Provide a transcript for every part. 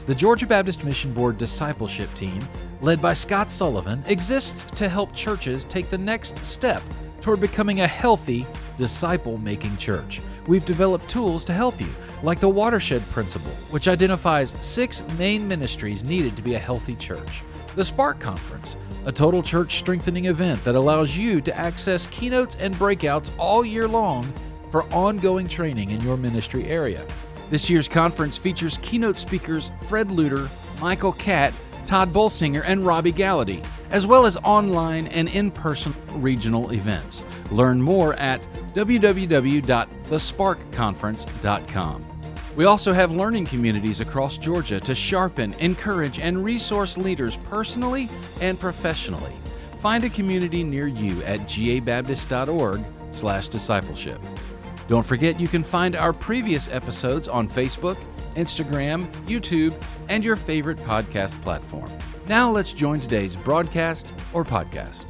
Yes, the Georgia Baptist Mission Board discipleship team, led by Scott Sullivan, exists to help churches take the next step toward becoming a healthy, disciple-making church. We've developed tools to help you, like the WATERSHED principle, which identifies 6 main ministries needed to be a healthy church. The Spark Conference, a total church strengthening event that allows you to access keynotes and breakouts all year long for ongoing training in your ministry area. This year's conference features keynote speakers Fred Luter, Michael Catt, Todd Bolsinger, and Robbie Gallaty, as well as online and in-person regional events. Learn more at www.thesparkconference.com. We also have learning communities across Georgia to sharpen, encourage, and resource leaders personally and professionally. Find a community near you at gabaptist.org/discipleship. Don't forget you can find our previous episodes on Facebook, Instagram, YouTube, and your favorite podcast platform. Now let's join today's broadcast or podcast.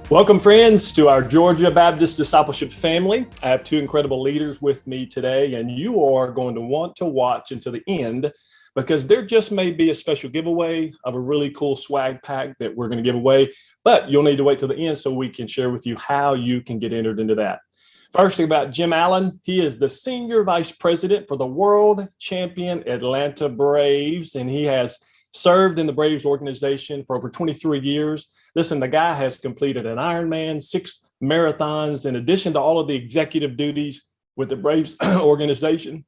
Welcome, friends, to our Georgia Baptist Discipleship family. I have 2 incredible leaders with me today, and you are going to want to watch until the end because there just may be a special giveaway of a really cool swag pack that we're going to give away, but you'll need to wait till the end so we can share with you how you can get entered into that. First thing about Jim Allen, he is the Senior Vice President for the World Champion Atlanta Braves, and he has served in the Braves organization for over 23 years. Listen, the guy has completed an ironman, 6 marathons, in addition to all of the executive duties with the Braves organization.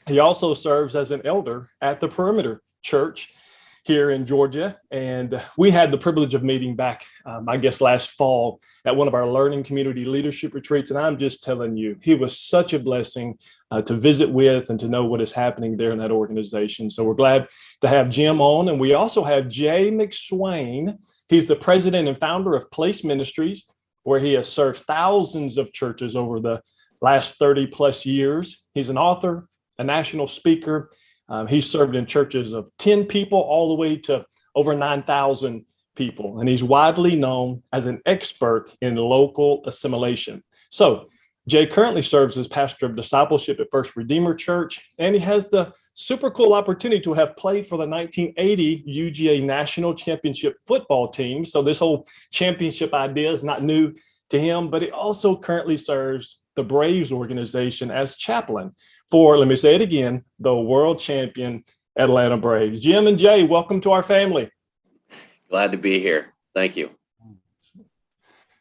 He also serves as an elder at the Perimeter Church here in Georgia. And we had the privilege of meeting back, I guess, last fall at one of our learning community leadership retreats. And I'm just telling you, he was such a blessing to visit with and to know what is happening there in that organization. So we're glad to have Jim on. And we also have Jay McSwain. He's the president and founder of Place Ministries, where he has served thousands of churches over the last 30 plus years. He's an author, a national speaker. He's served in churches of 10 people all the way to over 9,000 people. And he's widely known as an expert in local assimilation. So Jay currently serves as pastor of discipleship at First Redeemer Church, and he has the super cool opportunity to have played for the 1980 UGA National Championship football team. So this whole championship idea is not new to him, but he also currently serves the Braves organization as chaplain for, let me say it again, the world champion Atlanta Braves. Jim and Jay, welcome to our family. Glad to be here. Thank you.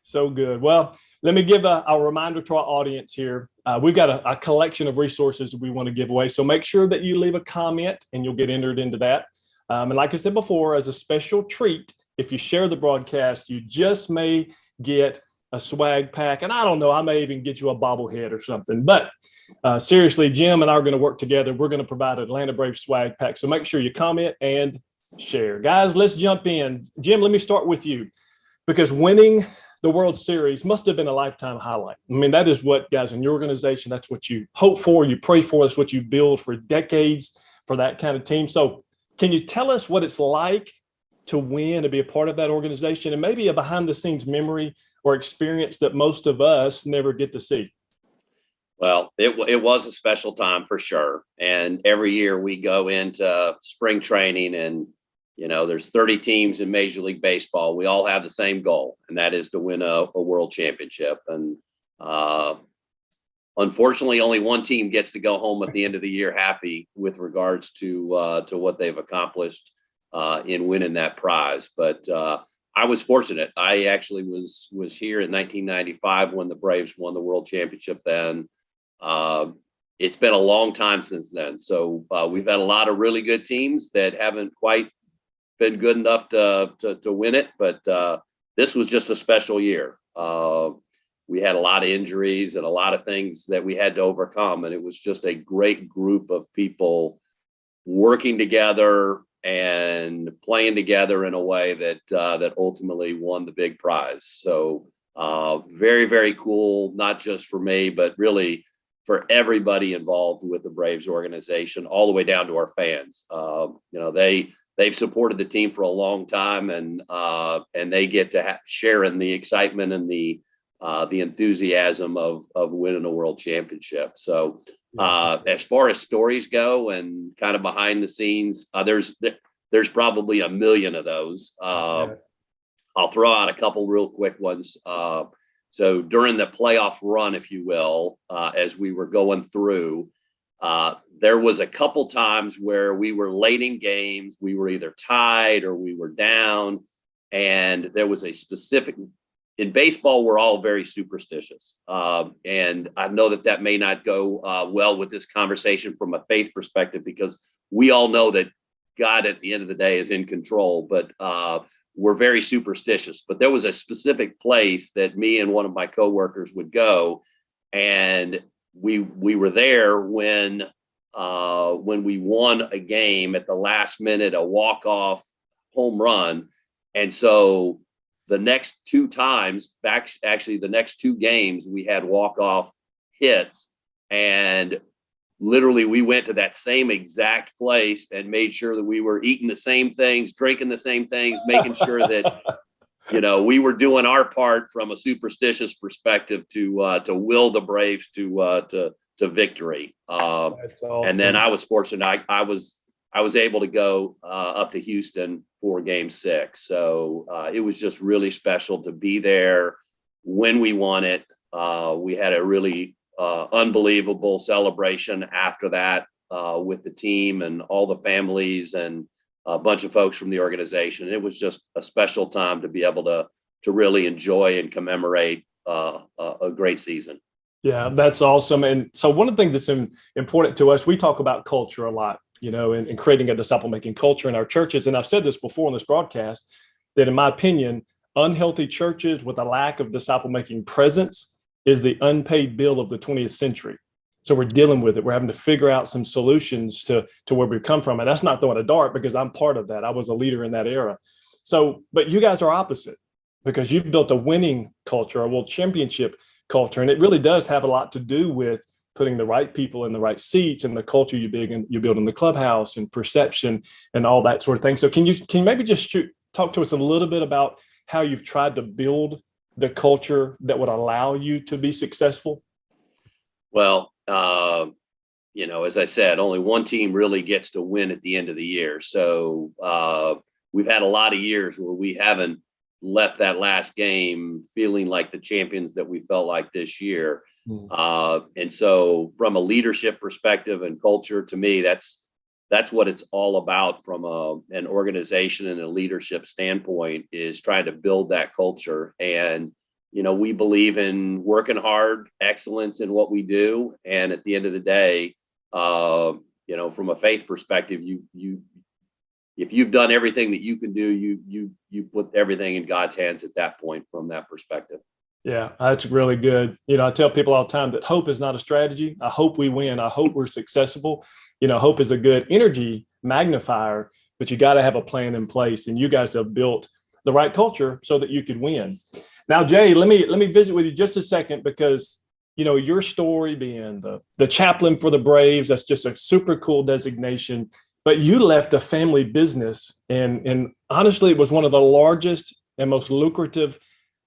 So good. Well, let me give a reminder to our audience here. We've got a collection of resources we want to give away. So make sure that you leave a comment and you'll get entered into that. And like I said before, as a special treat, if you share the broadcast, you just may get a swag pack. And I don't know, I may even get you a bobblehead or something. But seriously, Jim and I are going to work together. We're going to provide Atlanta Braves swag pack. So make sure you comment and share. Guys, let's jump in. Jim, let me start with you, because winning the World Series must have been a lifetime highlight. I mean, that is what, guys, in your organization, that's what you hope for, you pray for, that's what you build for decades for that kind of team. So can you tell us what it's like to win, to be a part of that organization, and maybe a behind-the-scenes memory or experience that most of us never get to see? Well, it was a special time for sure. And every year we go into spring training and, there's 30 teams in Major League Baseball. We all have the same goal, and that is to win a world championship. And unfortunately, only one team gets to go home at the end of the year happy with regards to what they've accomplished in winning that prize. But I was fortunate. I actually was here in 1995 when the Braves won the world championship then. It's been a long time since then. So we've had a lot of really good teams that haven't quite been good enough to win it. But this was just a special year. We had a lot of injuries and a lot of things that we had to overcome. And it was just a great group of people working together and playing together in a way that ultimately won the big prize. So very, very cool, not just for me, but really for everybody involved with the Braves organization, all the way down to our fans. They've supported the team for a long time, and they get to share in the excitement and the enthusiasm of winning a world championship. So As far as stories go and kind of behind the scenes, there's probably a million of those. I'll throw out a couple real quick ones. So during the playoff run, if you will, as we were going through, there was a couple times where we were late in games. We were either tied or we were down. And there was a specific, in baseball, we're all very superstitious. And I know that may not go well with this conversation from a faith perspective, because we all know that God at the end of the day is in control, but we're very superstitious. But there was a specific place that me and one of my coworkers would go, and we were there when we won a game at the last minute, a walk-off home run. And so the next two times, the next two games, we had walk-off hits, and literally we went to that same exact place and made sure that we were eating the same things, drinking the same things, making sure that, we were doing our part from a superstitious perspective to will the Braves to victory. That's awesome. And then I was fortunate. I was able to go up to Houston for Game 6. So it was just really special to be there when we won it. We had a really unbelievable celebration after that with the team and all the families and a bunch of folks from the organization. It was just a special time to be able to really enjoy and commemorate a great season. Yeah, that's awesome. And so one of the things that's important to us, we talk about culture a lot, and creating a disciple-making culture in our churches. And I've said this before on this broadcast, that in my opinion, unhealthy churches with a lack of disciple-making presence is the unpaid bill of the 20th century. So we're dealing with it. We're having to figure out some solutions to where we've come from. And that's not throwing a dart, because I'm part of that. I was a leader in that era. So, but you guys are opposite, because you've built a winning culture, a world championship culture. And it really does have a lot to do with putting the right people in the right seats and the culture you build in the clubhouse and perception and all that sort of thing. So can you maybe just talk to us a little bit about how you've tried to build the culture that would allow you to be successful? Well, as I said, only one team really gets to win at the end of the year. So we've had a lot of years where we haven't left that last game feeling like the champions that we felt like this year. And so from a leadership perspective and culture, to me, that's what it's all about from an organization and a leadership standpoint, is trying to build that culture. And, we believe in working hard, excellence in what we do. And at the end of the day, from a faith perspective, if you've done everything that you can do, you put everything in God's hands at that point from that perspective. Yeah, that's really good. I tell people all the time that hope is not a strategy. I hope we win. I hope we're successful. Hope is a good energy magnifier, but you got to have a plan in place. And you guys have built the right culture so that you could win. Now, Jay, let me visit with you just a second, because your story being the chaplain for the Braves, that's just a super cool designation. But you left a family business, and honestly, it was one of the largest and most lucrative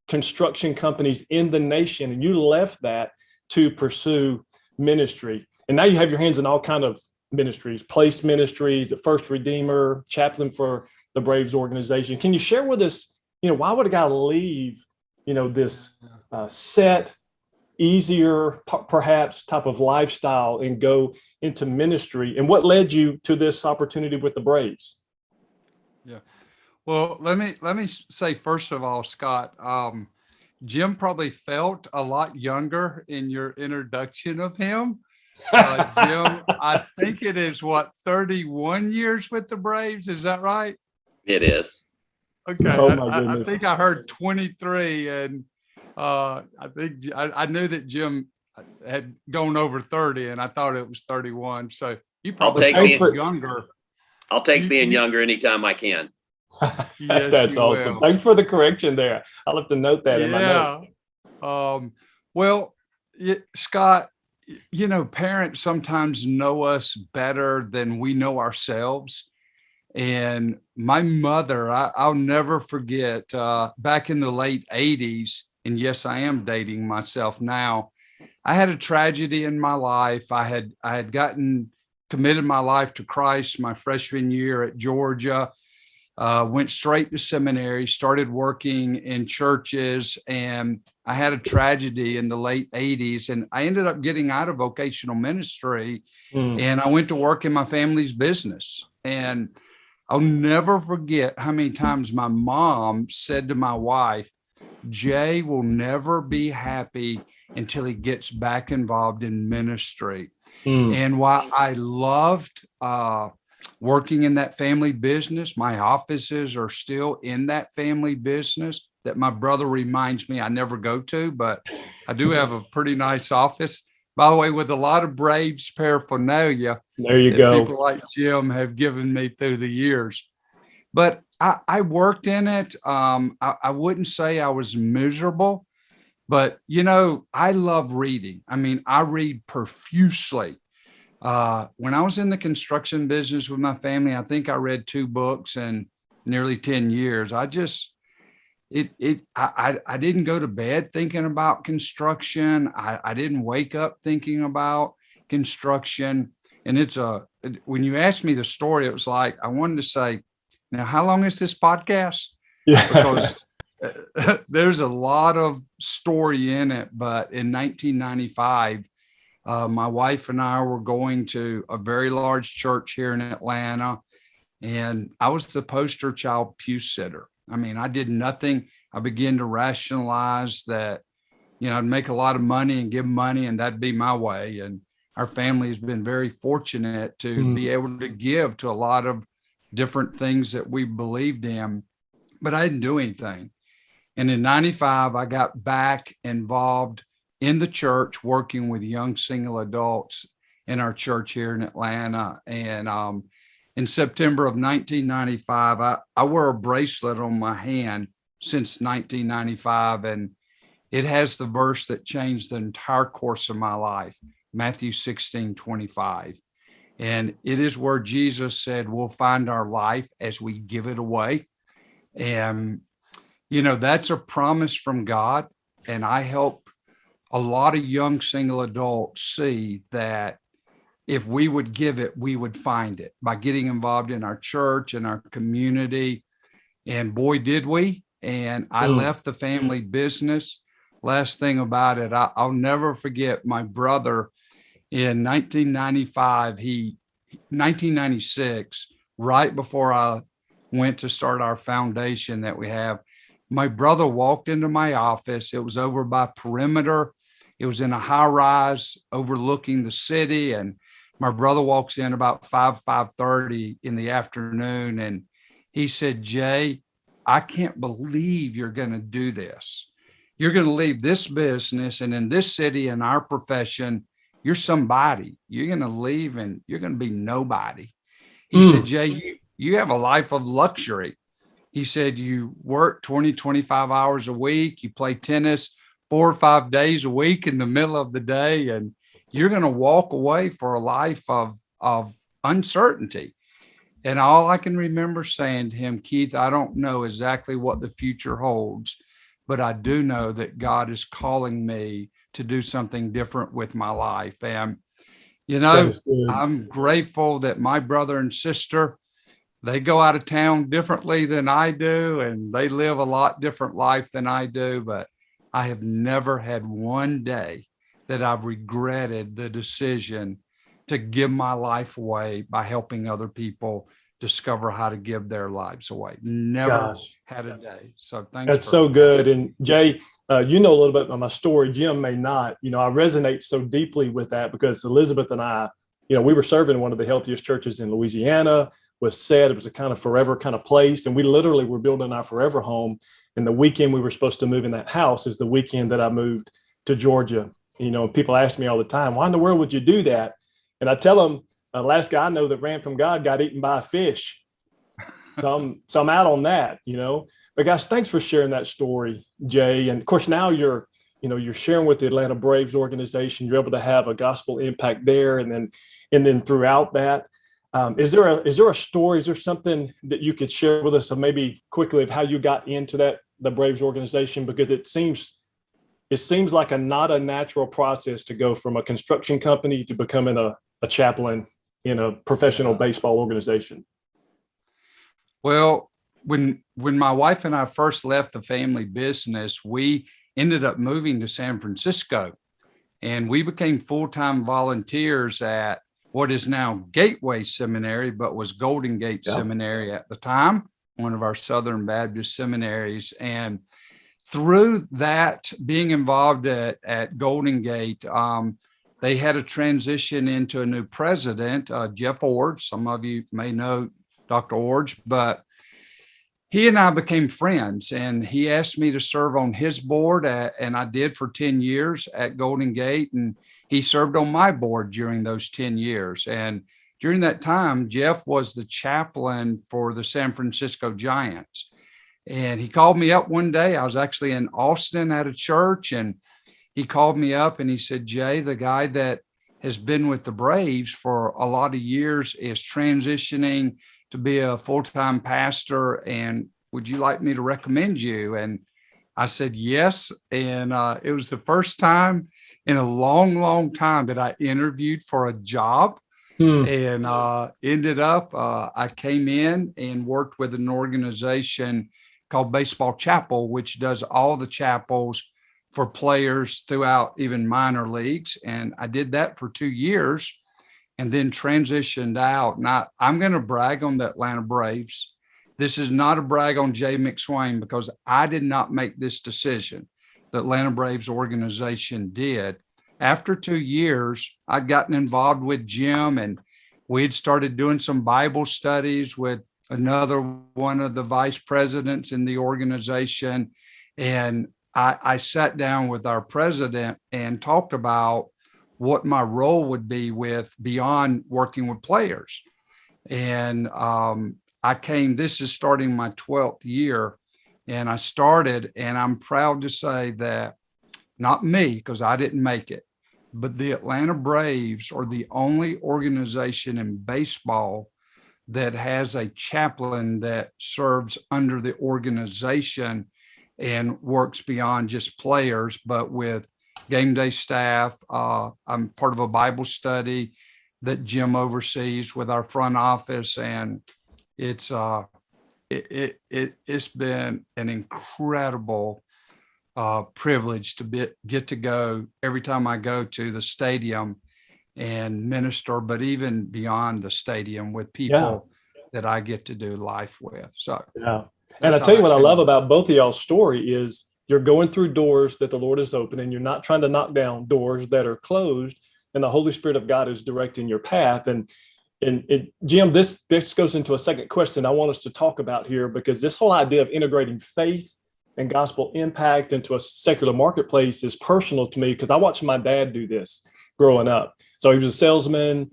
construction companies in the nation, and you left that to pursue ministry. And now you have your hands in all kind of ministries, place ministries, the First Redeemer, chaplain for the Braves organization. Can you share with us, why would a guy leave, this set, easier, perhaps type of lifestyle and go into ministry? And what led you to this opportunity with the Braves? Yeah. Well, let me say, first of all, Scott, Jim probably felt a lot younger in your introduction of him. Jim, I think it is 31 years with the Braves. Is that right? It is. Okay. Oh, my goodness. I think I heard 23, and I think I knew that Jim had gone over 30, and I thought it was 31. So you probably felt younger. I'll take being younger anytime I can. Yes, that's awesome. Will. Thanks for the correction there. I'll have to note that in my notes. Well, Scott, parents sometimes know us better than we know ourselves. And my mother, I'll never forget, back in the late 80s, and yes, I am dating myself now, I had a tragedy in my life. I had committed my life to Christ my freshman year at Georgia. Went straight to seminary, started working in churches, and I had a tragedy in the late 80s, and I ended up getting out of vocational ministry, and I went to work in my family's business. And I'll never forget how many times my mom said to my wife, Jay will never be happy until he gets back involved in ministry. And while I loved working in that family business, my offices are still in that family business that my brother reminds me I never go to, but I do have a pretty nice office, by the way, with a lot of Braves paraphernalia. There you go. People like Jim have given me through the years. But I worked in it. I wouldn't say I was miserable, but, you know, I love reading. I mean, I read profusely. When I was in the construction business with my family, I think I read 2 books in nearly 10 years. I didn't go to bed thinking about construction. I didn't wake up thinking about construction. And when you asked me the story, it was like, I wanted to say, now, how long is this podcast? Yeah. Because there's a lot of story in it. But in 1995, my wife and I were going to a very large church here in Atlanta, and I was the poster child pew sitter. I mean, I did nothing. I began to rationalize that, you know, I'd make a lot of money and give money, and that'd be my way. And our family has been very fortunate to be able to give to a lot of different things that we believed in, but I didn't do anything. And in 95, I got back involved in the church, working with young single adults in our church here in Atlanta. And in September of 1995, I wear a bracelet on my hand since 1995, and it has the verse that changed the entire course of my life, Matthew 16:25. And it is where Jesus said, we'll find our life as we give it away. And, you know, that's a promise from God. And I help a lot of young single adults see that if we would give it, we would find it by getting involved in our church and our community. And boy, did we. And I left the family business. Last thing about it, I'll never forget my brother in 1996, right before I went to start our foundation that we have, my brother walked into my office. It was over by Perimeter. It was in a high rise overlooking the city. And my brother walks in about 5:30 in the afternoon. And he said, Jay, I can't believe you're going to do this. You're going to leave this business, and in this city, in our profession, you're somebody. You're going to leave and you're going to be nobody. He said, Jay, you have a life of luxury. He said, you work 20, 25 hours a week. You play tennis 4 or 5 days a week in the middle of the day, and you're going to walk away for a life of uncertainty. And all I can remember saying to him, Keith, I don't know exactly what the future holds, but I do know that God is calling me to do something different with my life. And, you know, I'm grateful that my brother and sister, they go out of town differently than I do, and they live a lot different life than I do. But I have never had one day that I've regretted the decision to give my life away by helping other people discover how to give their lives away. Never had a day. So thanks. That's so good. And Jay, you know a little bit about my story. Jim may not. You know, I resonate so deeply with that because Elizabeth and I, you know, we were serving one of the healthiest churches in Louisiana. Was said it was a kind of forever kind of place, and we literally were building our forever home. And the weekend we were supposed to move in that house is the weekend that I moved to Georgia. You know, people ask me all the time, why in the world would you do that? And I tell them, the last guy I know that ran from God got eaten by a fish. So I'm out on that, you know. But guys, thanks for sharing that story, Jay. And of course, now you're sharing with the Atlanta Braves organization. You're able to have a gospel impact there, and then throughout that, is there a story? Is there something that you could share with us, of maybe quickly, of how you got into the Braves organization? Because it seems it seems like not a natural process to go from a construction company to becoming a chaplain in a professional baseball organization. Well, when my wife and I first left the family business, we ended up moving to San Francisco, and we became full-time volunteers at what is now Gateway Seminary, but was Golden Gate Seminary at the time, one of our Southern Baptist seminaries. And through that, being involved at Golden Gate, they had a transition into a new president, Jeff Orge. Some of you may know Dr. Orge, but he and I became friends, and he asked me to serve on his board, and I did for 10 years at Golden Gate, and he served on my board during those 10 years. And during that time, Jeff was the chaplain for the San Francisco Giants. And he called me up one day. I was actually in Austin at a church, and he called me up and he said, Jay, the guy that has been with the Braves for a lot of years is transitioning to be a full-time pastor, and would you like me to recommend you? And I said, yes. And it was the first time in a long, long time that I interviewed for a job. And ended up, I came in and worked with an organization called Baseball Chapel, which does all the chapels for players throughout even minor leagues. And I did that for 2 years and then transitioned out. Now, I'm going to brag on the Atlanta Braves. This is not a brag on Jay McSwain, because I did not make this decision. The Atlanta Braves organization did. After 2 years, I'd gotten involved with Jim, and we'd started doing some Bible studies with another one of the vice presidents in the organization. And I sat down with our president and talked about what my role would be with beyond working with players. And this is starting my 12th year, and I started, and I'm proud to say that not me, because I didn't make it, but the Atlanta Braves are the only organization in baseball that has a chaplain that serves under the organization and works beyond just players, but with game day staff. I'm part of a Bible study that Jim oversees with our front office, and it's been an incredible privilege to get to go every time I go to the stadium and minister, but even beyond the stadium with people that I get to do life with. So, and I tell you what I love about both of y'all's story is you're going through doors that the Lord is opening. You're not trying to knock down doors that are closed, and the Holy Spirit of God is directing your path. And Jim, this goes into a second question I want us to talk about here, because this whole idea of integrating faith and gospel impact into a secular marketplace is personal to me, because I watched my dad do this growing up. So he was a salesman,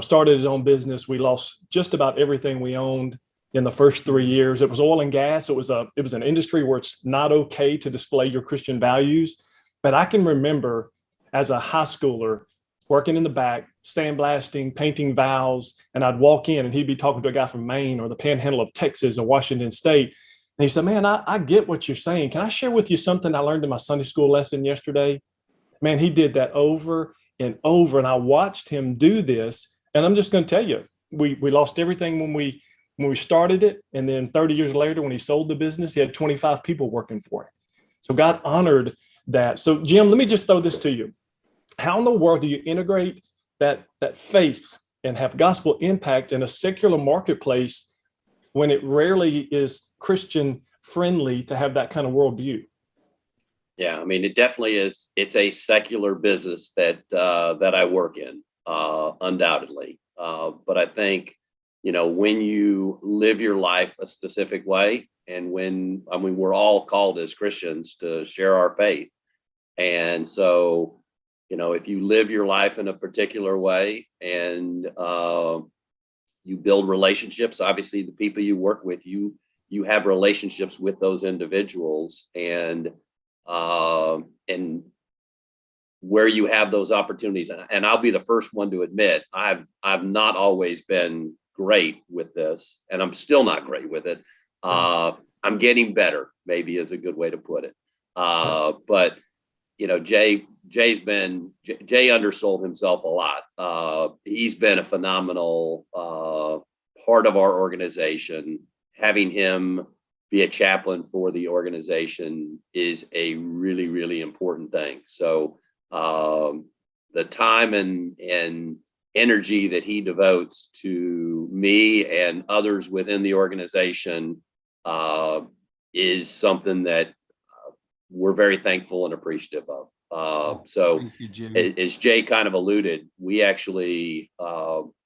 started his own business. We lost just about everything we owned in the first 3 years. It was oil and gas. It was an industry where it's not okay to display your Christian values. But I can remember as a high schooler working in the back, sandblasting, painting valves, and I'd walk in and he'd be talking to a guy from Maine or the Panhandle of Texas or Washington State. And he said, man, I get what you're saying. Can I share with you something I learned in my Sunday school lesson yesterday? Man, he did that over and over. And I watched him do this. And I'm just going to tell you, we lost everything when we started it. And then 30 years later, when he sold the business, he had 25 people working for him. So God honored that. So Jim, let me just throw this to you. How in the world do you integrate that faith and have gospel impact in a secular marketplace when it rarely is Christian friendly to have that kind of worldview? Yeah, I mean, it definitely is. It's a secular business that I work in, undoubtedly. But I think, when you live your life a specific way, and we're all called as Christians to share our faith. And so, if you live your life in a particular way and you build relationships, obviously the people you work with, you have relationships with those individuals, and where you have those opportunities. And I'll be the first one to admit, I've not always been great with this, and I'm still not great with it. I'm getting better, maybe is a good way to put it. But Jay undersold himself a lot. He's been a phenomenal part of our organization. Having him be a chaplain for the organization is a really, really important thing. So the time and energy that he devotes to me and others within the organization is something that we're very thankful and appreciative of. So as Jay kind of alluded, we actually,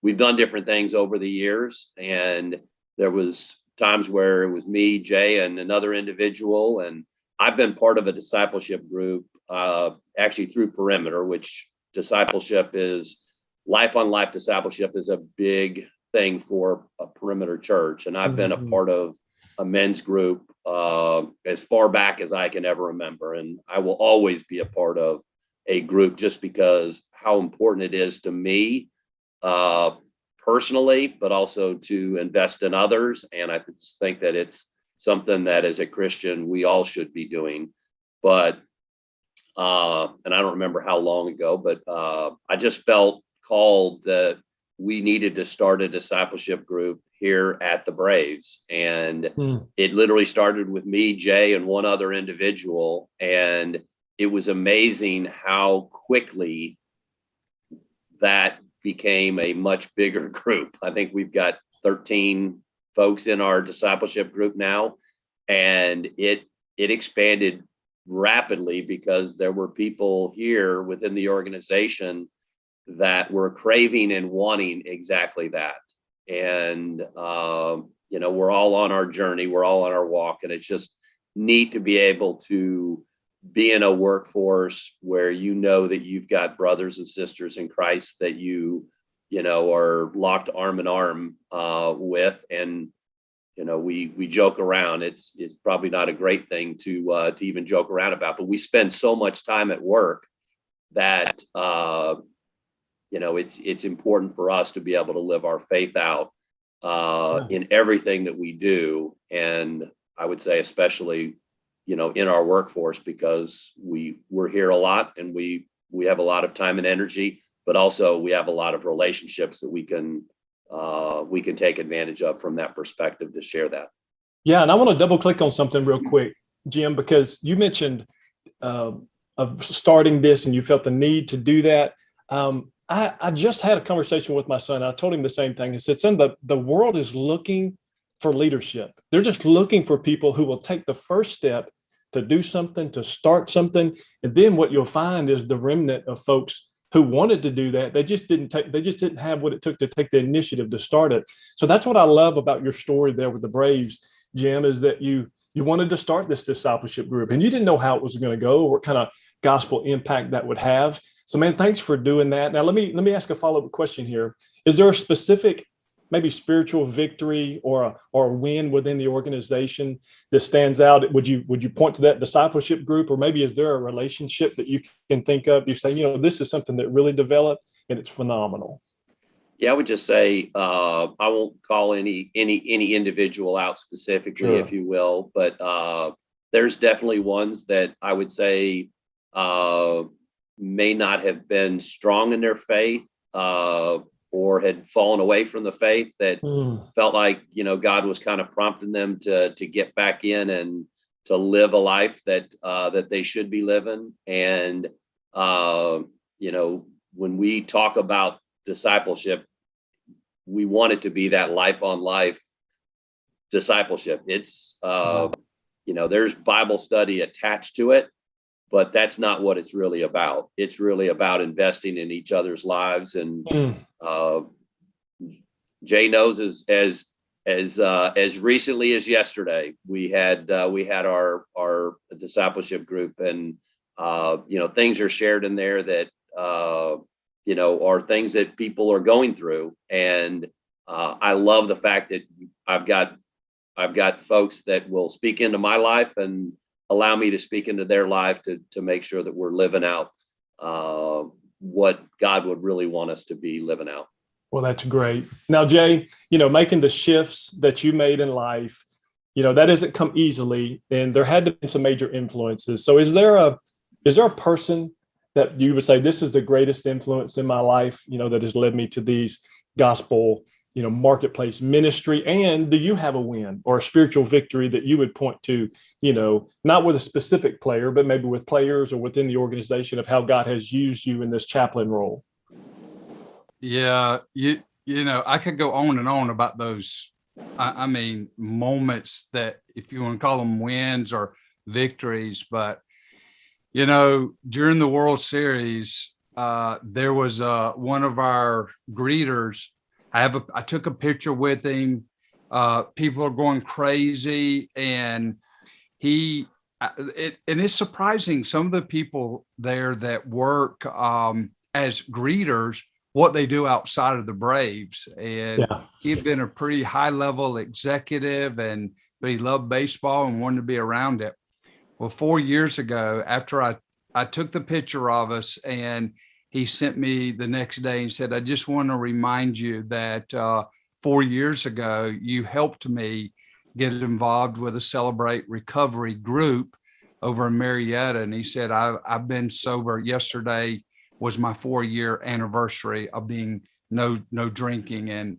we've done different things over the years, and there was times where it was me, Jay, and another individual. And I've been part of a discipleship group, actually through Perimeter, which discipleship is life on life. Discipleship is a big thing for a Perimeter church. And I've been a part of a men's group as far back as I can ever remember. And I will always be a part of a group just because how important it is to me personally, but also to invest in others. And I just think that it's something that as a Christian, we all should be doing. But, and I don't remember how long ago, but I just felt called that we needed to start a discipleship group here at the Braves. And it literally started with me, Jay, and one other individual. And it was amazing how quickly that became a much bigger group. I think we've got 13 folks in our discipleship group now, and it expanded rapidly because there were people here within the organization that were craving and wanting exactly that. And, we're all on our journey, we're all on our walk, and it's just neat to be able to be in a workforce where that you've got brothers and sisters in Christ that you are locked arm in arm with. And we joke around. It's probably not a great thing to even joke around about, but we spend so much time at work that it's important for us to be able to live our faith out in everything that we do. And I would say especially in our workforce, because we're here a lot and we have a lot of time and energy, but also we have a lot of relationships that we can take advantage of from that perspective to share that. Yeah. And I want to double click on something real quick, Jim, because you mentioned of starting this and you felt the need to do that. I just had a conversation with my son. I told him the same thing. I said, son, the world is looking for leadership. They're just looking for people who will take the first step to do something, to start something. And then what you'll find is the remnant of folks who wanted to do that. They just didn't have what it took to take the initiative to start it. So that's what I love about your story there with the Braves, Jim, is that you wanted to start this discipleship group and you didn't know how it was going to go or what kind of gospel impact that would have. So, man, thanks for doing that. Now, let me ask a follow-up question here. Is there a specific, maybe spiritual victory or a win within the organization that stands out? Would you point to that discipleship group, or maybe is there a relationship that you can think of? You say, this is something that really developed and it's phenomenal. Yeah, I would just say I won't call any individual out specifically, sure, if you will, but there's definitely ones that I would say may not have been strong in their faith or had fallen away from the faith that felt like, God was kind of prompting them to get back in and to live a life that they should be living. And, when we talk about discipleship, we want it to be that life on life discipleship. It's, there's Bible study attached to it, but that's not what it's really about. It's really about investing in each other's lives. And Jay knows as recently as yesterday, we had our discipleship group, and things are shared in there that are things that people are going through. And I love the fact that I've got folks that will speak into my life and allow me to speak into their life to make sure that we're living out what God would really want us to be living out. Well, that's great. Now, Jay, making the shifts that you made in life, that doesn't come easily, and there had to be some major influences. So is there is there a person that you would say, this is the greatest influence in my life, that has led me to these gospel, marketplace ministry? And do you have a win or a spiritual victory that you would point to, not with a specific player, but maybe with players or within the organization, of how God has used you in this chaplain role? Yeah, I could go on and on about those, I mean, moments that, if you want to call them wins or victories, but, during the World Series, there was one of our greeters. I took a picture with him. People are going crazy, and it's surprising, some of the people there that work as greeters, what they do outside of the Braves. And he'd been a pretty high level executive, but he loved baseball and wanted to be around it. Well, 4 years ago, after I took the picture of us, and he sent me the next day and said, I just want to remind you that 4 years ago, you helped me get involved with a Celebrate Recovery group over in Marietta. And he said, I've been sober. Yesterday was my 4-year anniversary of being no drinking. And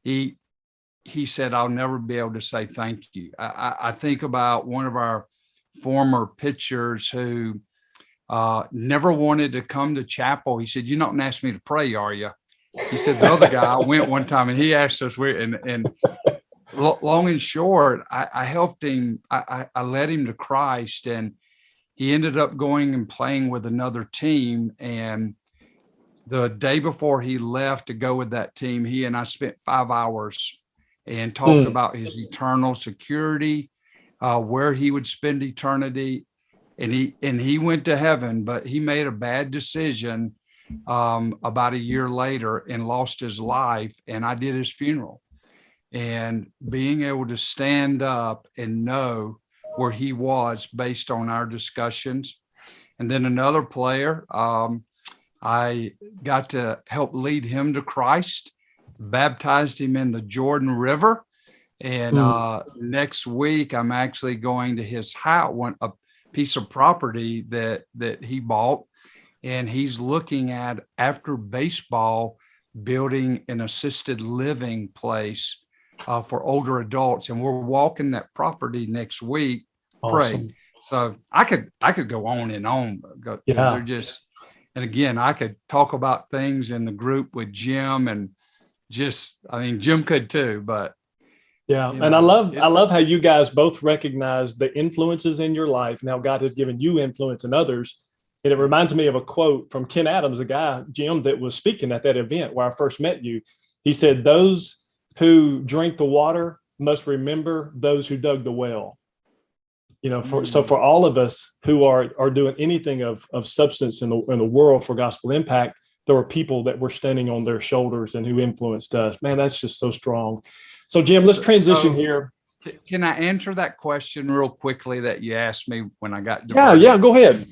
he said, I'll never be able to say thank you. I think about one of our former pitchers who never wanted to come to chapel. He said, you don't ask me to pray, are you? He said, the other guy, I went one time and he asked us, and long and short, I helped him. I led him to Christ, and he ended up going and playing with another team. And the day before he left to go with that team, he and I spent 5 hours and talked about his eternal security, where he would spend eternity. And he went to heaven, but he made a bad decision about a year later and lost his life. And I did his funeral. And being able to stand up and know where he was based on our discussions. And then another player, I got to help lead him to Christ, baptized him in the Jordan River. And next week, I'm actually going to his house, a piece of property that he bought. And he's looking at, after baseball, building an assisted living place for older adults. And we're walking that property next week. Awesome. Pray. So I could go on and on. They're just, and again, I could talk about things in the group with Jim, and Jim could too, but and I love how you guys both recognize the influences in your life. Now God has given you influence in others. And it reminds me of a quote from Ken Adams, a guy, Jim, that was speaking at that event where I first met you. He said, those who drink the water must remember those who dug the well. So for all of us who are doing anything of substance in the world for gospel impact, there are people that we're standing on their shoulders and who influenced us. Man, that's just so strong. So Jim, let's transition here. Can I answer that question real quickly that you asked me when I got diverted? Yeah, go ahead.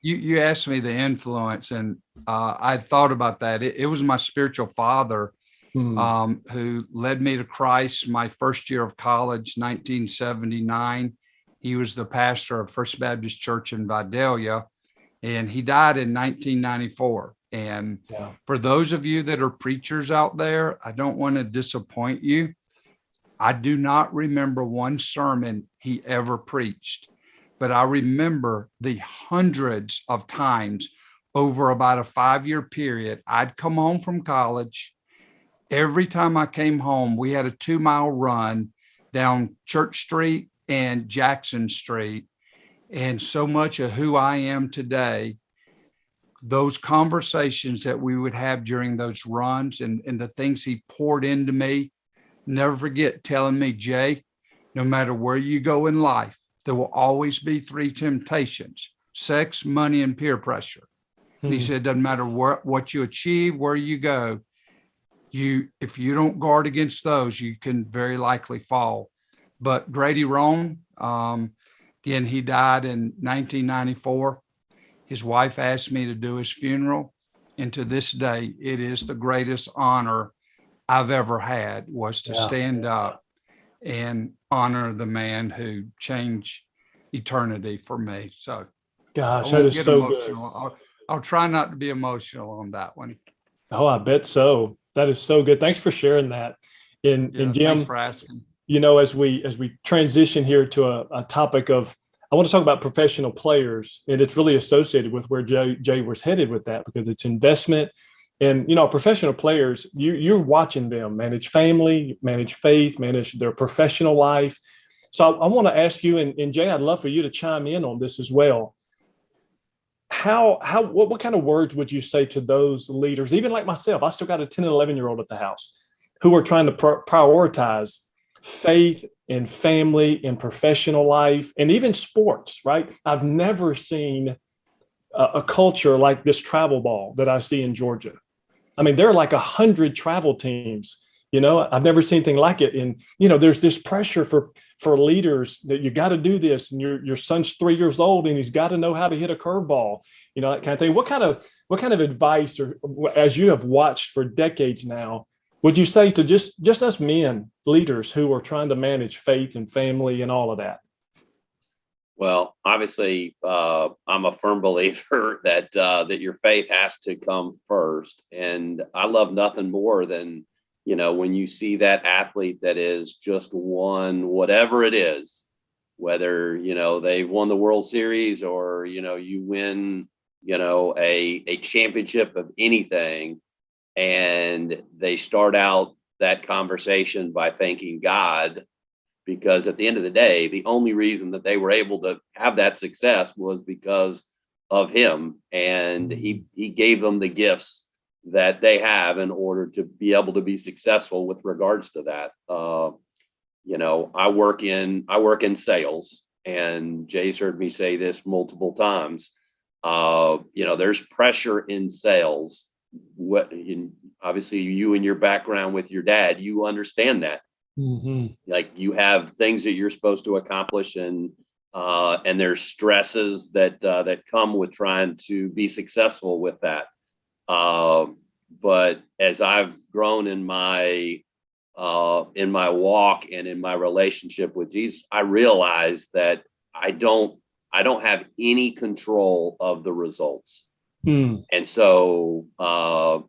You asked me the influence, and I thought about that. It was my spiritual father who led me to Christ my first year of college, 1979. He was the pastor of First Baptist Church in Vidalia, and he died in 1994. And for those of you that are preachers out there, I don't want to disappoint you. I do not remember one sermon he ever preached, but I remember the hundreds of times over about a 5-year period. I'd come home from college. Every time I came home, we had a 2-mile run down Church Street and Jackson Street. And so much of who I am today, those conversations that we would have during those runs and the things he poured into me, never forget telling me, Jay, no matter where you go in life, there will always be 3 temptations: sex, money, and peer pressure. And he said, doesn't matter what you achieve, where you go, if you don't guard against those, you can very likely fall. But Grady Roan, again, he died in 1994. His wife asked me to do his funeral. And to this day, it is the greatest honor I've ever had, was to stand up and honor the man who changed eternity for me. So Gosh, I that won't is get so good. emotional. I'll try not to be emotional on that one. Oh, I bet so. That is so good. Thanks for sharing that. And Yeah, thanks Jim, for asking. as we transition here to a topic of, I want to talk about professional players, and it's really associated with where Jay was headed with that, because it's investment. And professional players, you're watching them manage family, manage faith, manage their professional life. So I want to ask you, and Jay, I'd love for you to chime in on this as well. What kind of words would you say to those leaders, even like myself? I still got a 10 and 11-year-old at the house who are trying to prioritize faith and family and professional life and even sports, right? I've never seen a culture like this travel ball that I see in Georgia. I mean, there are like 100 travel teams. I've never seen anything like it. And there's this pressure for leaders that you got to do this, and your son's 3 years old and he's got to know how to hit a curveball, that kind of thing. What kind of advice, or as you have watched for decades now, would you say to just us men, leaders who are trying to manage faith and family and all of that? Well, obviously, I'm a firm believer that your faith has to come first, and I love nothing more than when you see that athlete that is just won whatever it is, whether they've won the World Series or you win a championship of anything, and they start out that conversation by thanking God, because at the end of the day, the only reason that they were able to have that success was because of him, and he gave them the gifts that they have in order to be able to be successful with regards to that. I work in sales, and Jay's heard me say this multiple times. There's pressure in sales. Obviously, you and your background with your dad, you understand that. Mm-hmm. Like, you have things that you're supposed to accomplish, and there's stresses that come with trying to be successful with that. But as I've grown in my walk and in my relationship with Jesus, I realize that I don't have any control of the results. And so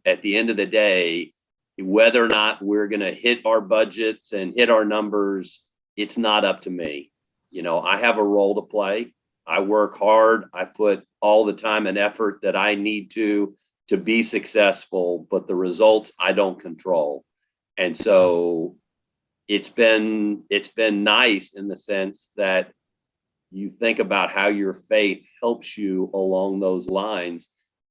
at the end of the day, whether or not we're going to hit our budgets and hit our numbers, it's not up to me. I have a role to play. I work hard. I put all the time and effort that I need to be successful, but the results I don't control. And so it's been nice in the sense that you think about how your faith helps you along those lines,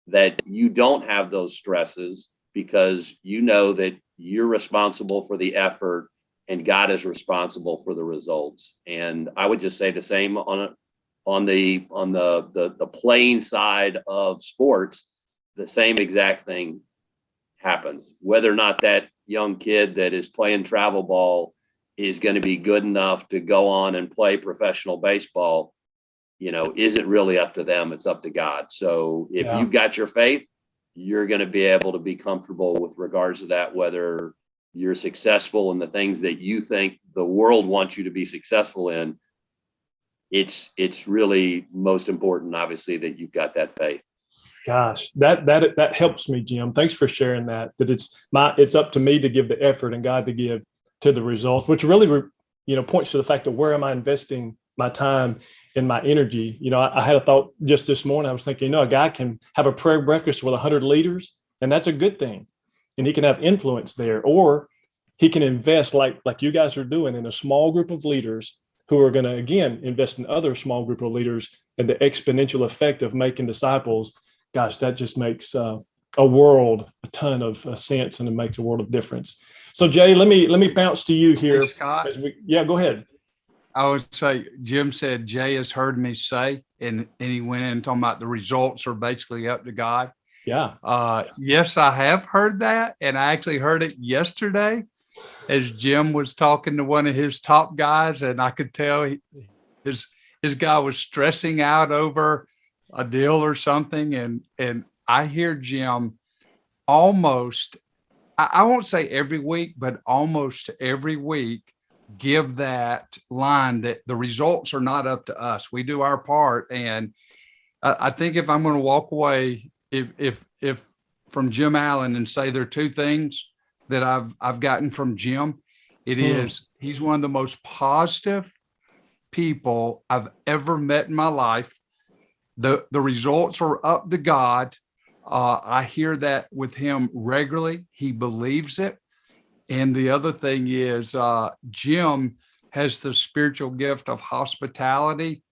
that you don't have those stresses, because that you're responsible for the effort and God is responsible for the results. And I would just say the same on the playing side of sports. The same exact thing happens, whether or not that young kid that is playing travel ball is going to be good enough to go on and play professional baseball, isn't really up to them. It's up to God. So if you've got your faith, you're going to be able to be comfortable with regards to that, whether you're successful in the things that you think the world wants you to be successful in. It's really most important, obviously, that you've got that faith. Gosh, that helps me, Jim. Thanks for sharing that. That it's up to me to give the effort and God to give to the results, which really points to the fact of where am I investing my time and my energy. I had a thought just this morning. I was thinking, a guy can have a prayer breakfast with 100 leaders, and that's a good thing, and he can have influence there, or he can invest like you guys are doing in a small group of leaders who are going to, again, invest in other small group of leaders, and the exponential effect of making disciples. Gosh, that just makes a ton of sense, and it makes a world of difference. So, Jay, let me bounce to you here. Hey, Scott. Go ahead. I would say, Jim said, Jay has heard me say, and he went in talking about the results are basically up to God. Yeah. Yes, I have heard that. And I actually heard it yesterday as Jim was talking to one of his top guys. And I could tell his guy was stressing out over a deal or something. And I hear Jim almost, I won't say every week, but almost every week, give that line that the results are not up to us. We do our part. And I think if I'm going to walk away, if from Jim Allen and say there are two things that I've gotten from Jim, it is he's one of the most positive people I've ever met in my life. The results are up to God. I hear that with him regularly. He believes it. And the other thing is Jim has the spiritual gift of hospitality,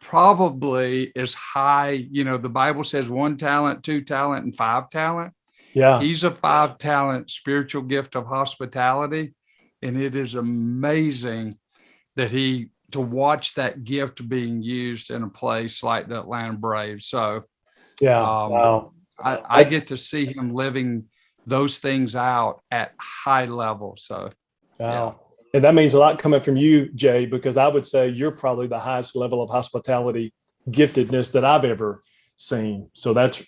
probably as high, the Bible says 1 talent, 2 talent, and 5 talent. Yeah. He's a 5 talent spiritual gift of hospitality. And it is amazing that to watch that gift being used in a place like the Atlanta Braves. So Yeah. Wow. I get to see him living those things out at high level. So, wow. Yeah. And that means a lot coming from you, Jay, because I would say you're probably the highest level of hospitality giftedness that I've ever seen. So that's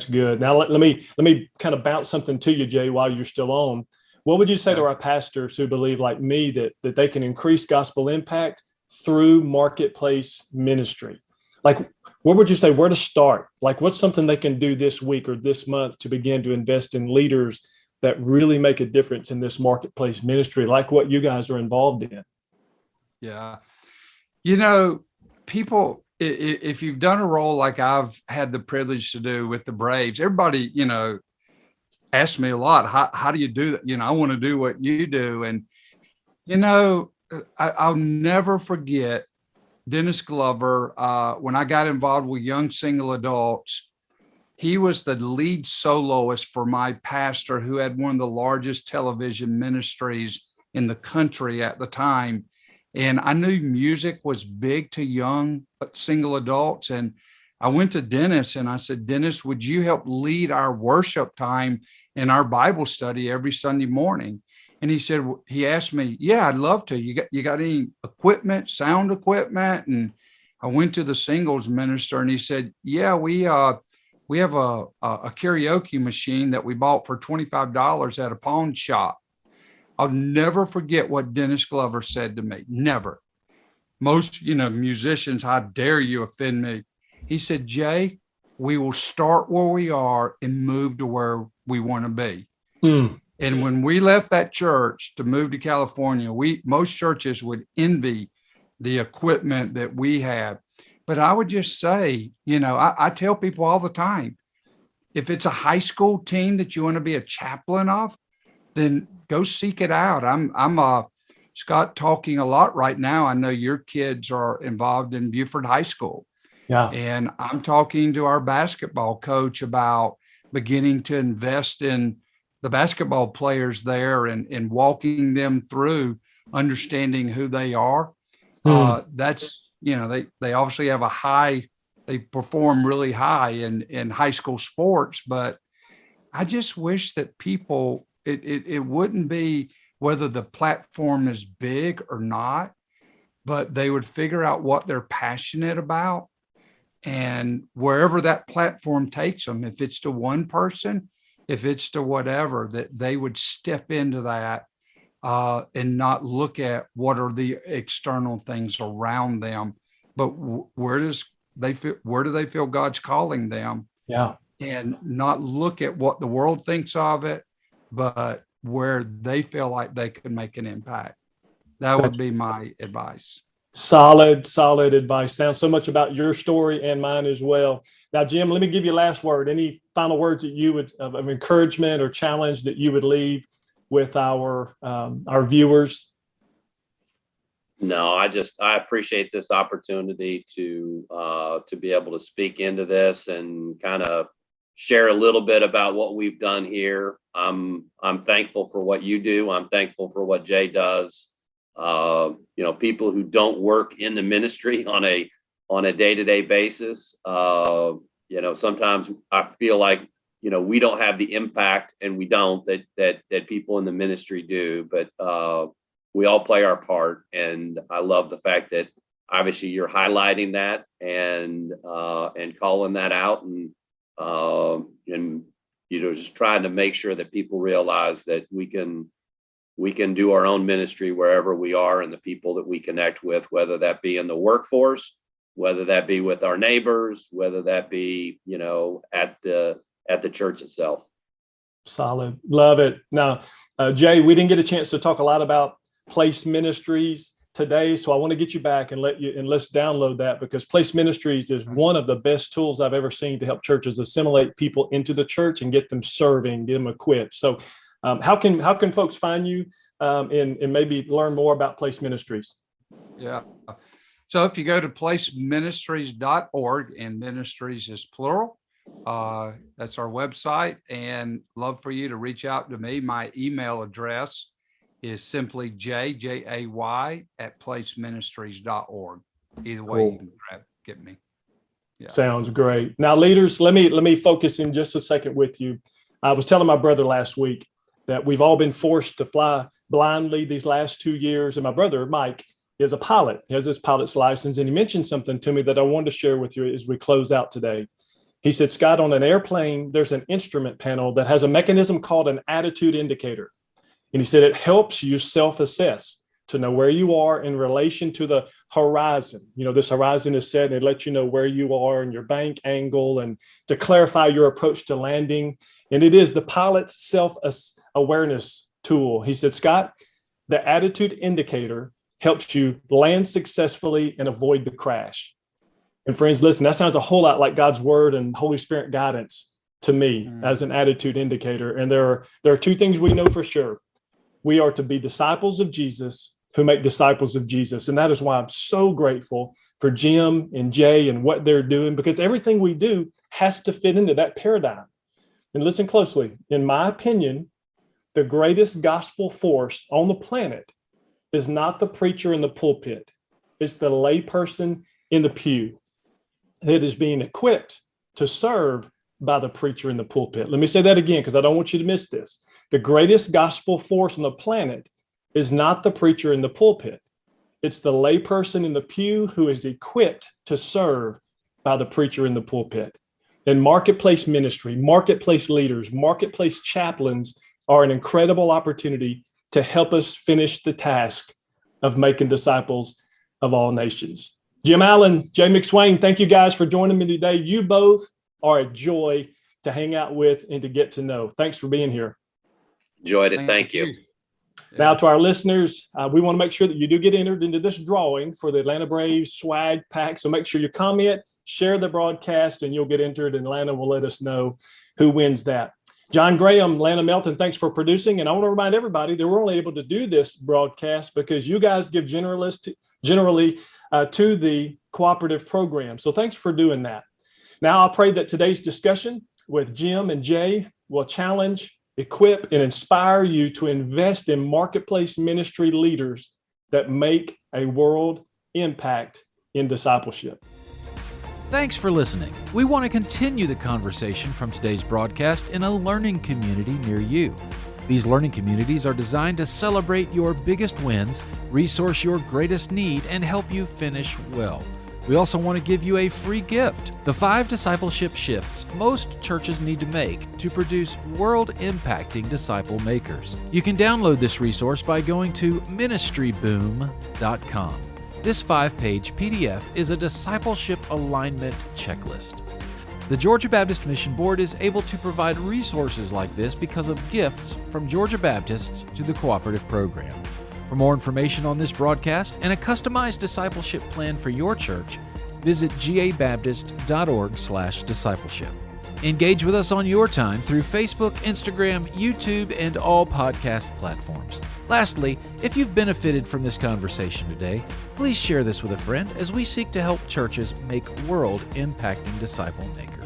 good. Now let me kind of bounce something to you, Jay, while you're still on. What would you say to our pastors who believe like me that they can increase gospel impact through marketplace ministry? Like, what would you say, where to start? Like, what's something they can do this week or this month to begin to invest in leaders that really make a difference in this marketplace ministry, like what you guys are involved in? Yeah. People, if you've done a role like I've had the privilege to do with the Braves, everybody, asks me a lot, how do you do that? I want to do what you do. And, I'll never forget Dennis Glover. When I got involved with young single adults, he was the lead soloist for my pastor who had one of the largest television ministries in the country at the time. And I knew music was big to young single adults. And I went to Dennis and I said, Dennis, would you help lead our worship time in our Bible study every Sunday morning? And he asked me, yeah, I'd love to. You got any equipment, sound equipment? And I went to the singles minister and he said, yeah, we have a karaoke machine that we bought for $25 at a pawn shop. I'll never forget what Dennis Glover said to me. Never. Most, musicians, how dare you offend me? He said, Jay, we will start where we are and move to where we want to be. And when we left that church to move to California, most churches would envy the equipment that we have. But I would just say, I tell people all the time, if it's a high school team that you want to be a chaplain of, then go seek it out. I'm Scott, talking a lot right now. I know your kids are involved in Buford High School. Yeah. And I'm talking to our basketball coach about beginning to invest in the basketball players there and walking them through understanding who they are. That's, they obviously have they perform really high in high school sports, but I just wish that people, it wouldn't be whether the platform is big or not, but they would figure out what they're passionate about. And wherever that platform takes them, if it's to one person, if it's to whatever, that they would step into that and not look at what are the external things around them, but where do they feel God's calling them? Yeah. And not look at what the world thinks of it, but where they feel like they could make an impact. That would be my advice. Solid advice. Sounds so much about your story and mine as well. Now, Jim, let me give you a last word. Any final words that you would of encouragement or challenge that you would leave with our viewers? No, I appreciate this opportunity to be able to speak into this and kind of share a little bit about what we've done here. I'm thankful for what you do. I'm thankful for what Jay does. People who don't work in the ministry on a day-to-day basis. Sometimes I feel like, we don't have the impact, and we don't that people in the ministry do, but we all play our part. And I love the fact that obviously you're highlighting that and calling that out and just trying to make sure that people realize that we can do our own ministry wherever we are and the people that we connect with, whether that be in the workforce whether that be with our neighbors, whether that be, at the church itself. Solid. Love it. Now, Jay, we didn't get a chance to talk a lot about Place Ministries today, so I want to get you back and let's download that, because Place Ministries is one of the best tools I've ever seen to help churches assimilate people into the church and get them serving, get them equipped. So how can folks find you and maybe learn more about Place Ministries? Yeah. So if you go to placeministries.org, and ministries is plural, that's our website, and love for you to reach out to me. My email address is simply jay@placeministries.org. Either way, Cool. you can get me. Yeah. Sounds great. Now, leaders, let me focus in just a second with you. I was telling my brother last week that we've all been forced to fly blindly these last 2 years. And my brother, Mike, is a pilot. He has his pilot's license. And he mentioned something to me that I wanted to share with you as we close out today. He said, Scott, on an airplane, there's an instrument panel that has a mechanism called an attitude indicator. And he said, it helps you self-assess to know where you are in relation to the horizon. This horizon is set, and it lets you know where you are and your bank angle, and to clarify your approach to landing. And it is the pilot's self-awareness tool. He said, Scott, the attitude indicator helps you land successfully and avoid the crash. And friends, listen, that sounds a whole lot like God's word and Holy Spirit guidance to me as an attitude indicator. And there are two things we know for sure. We are to be disciples of Jesus who make disciples of Jesus. And that is why I'm so grateful for Jim and Jay and what they're doing, because everything we do has to fit into that paradigm. And listen closely. In my opinion, the greatest gospel force on the planet is not the preacher in the pulpit. It's the layperson in the pew that is being equipped to serve by the preacher in the pulpit. Let me say that again, because I don't want you to miss this. The greatest gospel force on the planet is not the preacher in the pulpit. It's the layperson in the pew who is equipped to serve by the preacher in the pulpit. And marketplace ministry, marketplace leaders, marketplace chaplains are an incredible opportunity to help us finish the task of making disciples of all nations. Jim Allen, Jay McSwain, thank you guys for joining me today. You both are a joy to hang out with and to get to know. Thanks for being here. Enjoyed it. Thank you. Now, to our listeners, we want to make sure that you do get entered into this drawing for the Atlanta Braves swag pack. So make sure you comment, share the broadcast, and you'll get entered. And Atlanta will let us know who wins that. John Graham, Lana Melton, thanks for producing. And I want to remind everybody that we're only able to do this broadcast because you guys give generally to the cooperative program. So thanks for doing that. Now, I pray that today's discussion with Jim and Jay will challenge, equip, and inspire you to invest in marketplace ministry leaders that make a world impact in discipleship. Thanks for listening. We want to continue the conversation from today's broadcast in a learning community near you. These learning communities are designed to celebrate your biggest wins, resource your greatest need, and help you finish well. We also want to give you a free gift, the 5 discipleship shifts most churches need to make to produce world-impacting disciple makers. You can download this resource by going to ministryboom.com. This 5-page PDF is a discipleship alignment checklist. The Georgia Baptist Mission Board is able to provide resources like this because of gifts from Georgia Baptists to the cooperative program. For more information on this broadcast and a customized discipleship plan for your church, visit gabaptist.org/discipleship. Engage with us on your time through Facebook, Instagram, YouTube, and all podcast platforms. Lastly, if you've benefited from this conversation today, please share this with a friend as we seek to help churches make world-impacting disciple makers.